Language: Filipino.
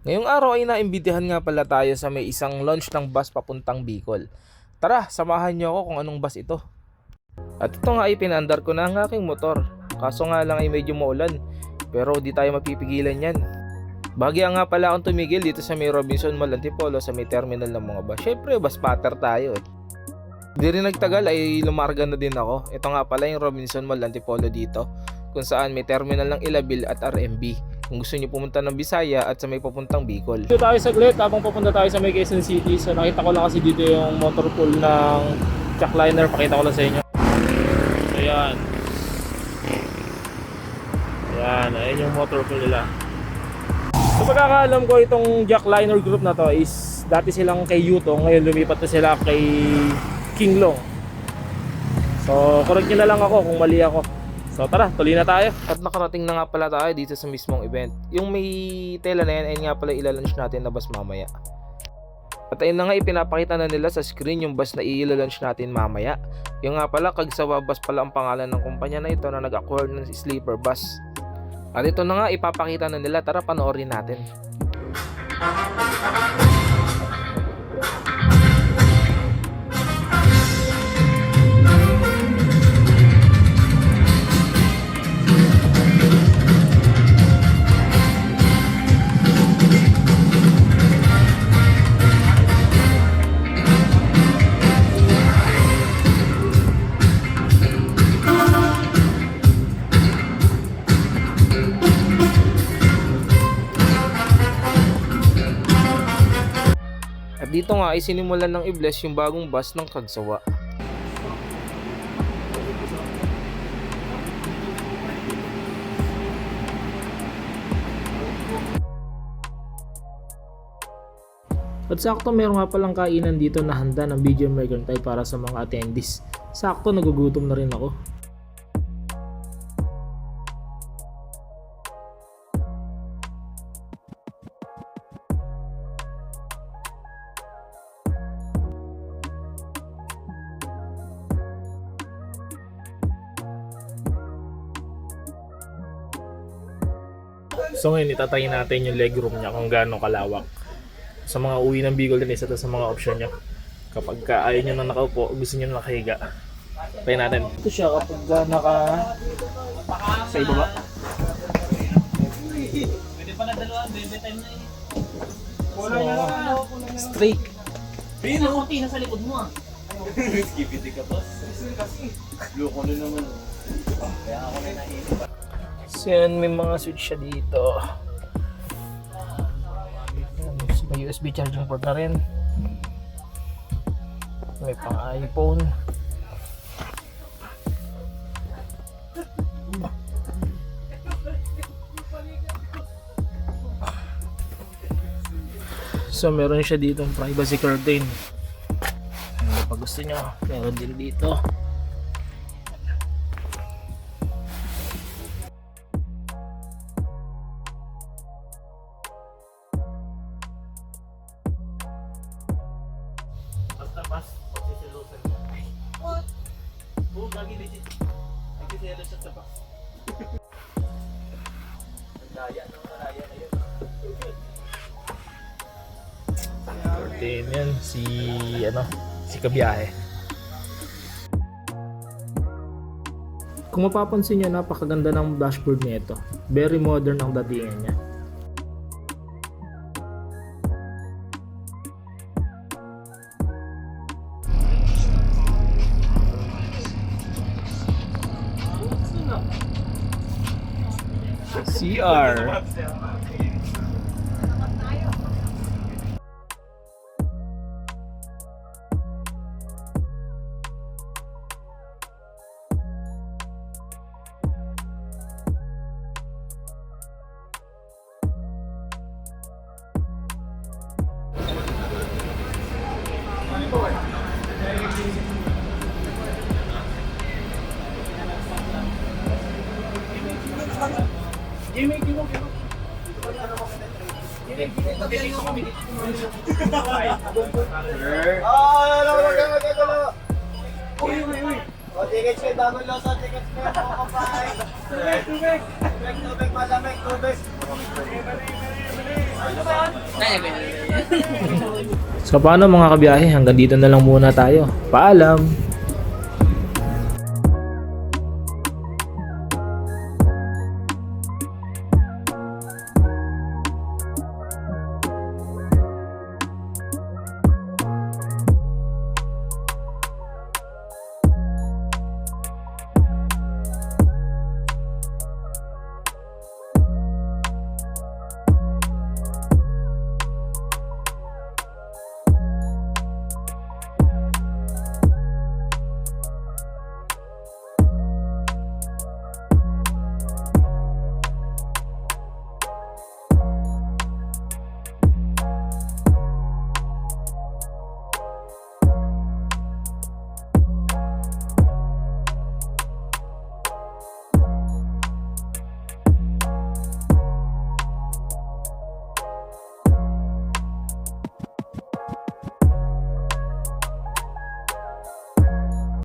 Ngayong araw ay naimbitahan nga pala tayo sa may isang launch ng bus papuntang Bicol. Tara, samahan niyo ako kung anong bus ito. At ito nga ay pinaandar ko na ang aking motor. Kaso nga lang ay medyo maulan, pero di tayo mapipigilan yan. Bagya nga pala akong tumigil dito sa may Robinson Mall Antipolo sa may terminal ng mga bus. Syempre, bus patter tayo eh. Di rin nagtagal ay lumarga na din ako. Ito nga pala yung Robinson Mall Antipolo dito, kung saan may terminal ng Ilabil at RMB. Kung gusto niyo pumunta ng Bisaya at sa may papuntang Bicol. Dito tayo saglit habang papunta tayo sa may Quezon City. So nakita ko lang kasi dito yung motor pool ng jackliner. Pakita ko lang sa inyo. So yan. Yan, ayun yung motor pool nila. So pagkakaalam ko itong jackliner group na to is dati silang kay Yuto. Ngayon lumipat na sila kay King Long. So correct nyo na lang ako kung mali ako. So tara, tuloy na tayo. At nakarating na nga pala tayo dito sa mismong event. Yung may tela na yan, ayun nga pala ilalunch natin na bus mamaya. At ayun na nga, ipinapakita na nila sa screen yung bus na ilalunch natin mamaya. Yung nga pala, Kagsawa Bus pala ang pangalan ng kumpanya na ito na nag-acquire ng sleeper bus. At ito na nga, ipapakita na nila. Tara, panoorin natin. At dito nga ay sinimulan ng i-bless yung bagong bus ng Kagsawa. At sakto meron nga palang kainan dito na handa ng medium mercantile para sa mga attendees. Sakto nagugutom na rin ako. So ngayon itatry natin yung legroom niya kung gaano kalawak. Sa mga uwi ng Bicol din, isa to sa mga option niya. Kapag ayaw nyo na nakaupo, gusto nyo na nakahiga. Try natin. Ito siya kapag naka sa ibaba. Pwede pala dalawang baby time na so, straight. Pino konti na sa likod mo ah. Skipity ka boss. Loko na naman. Kaya ako na naisip. So yan, may mga switch siya dito. May USB charging port na rin. May pang iPhone. So meron siya dito ng privacy curtain. Pag gusto nyo, meron din dito. Bas, pagsiselosan mo. What? Oo, gagi legit. Nagsiselos siya sa bus. Nagdaya, nakalaya na yun. Curtain yan, si Kabiyahe. Kung mapapansin nyo, napakaganda ng dashboard nito. Very modern ang datingan niya. CR. Tickets kayo, bagong loso, tickets kayo, mga kapay. Tubig, malamig, tubig. So paano mga kabiyahe, hanggang dito na lang muna tayo. Paalam!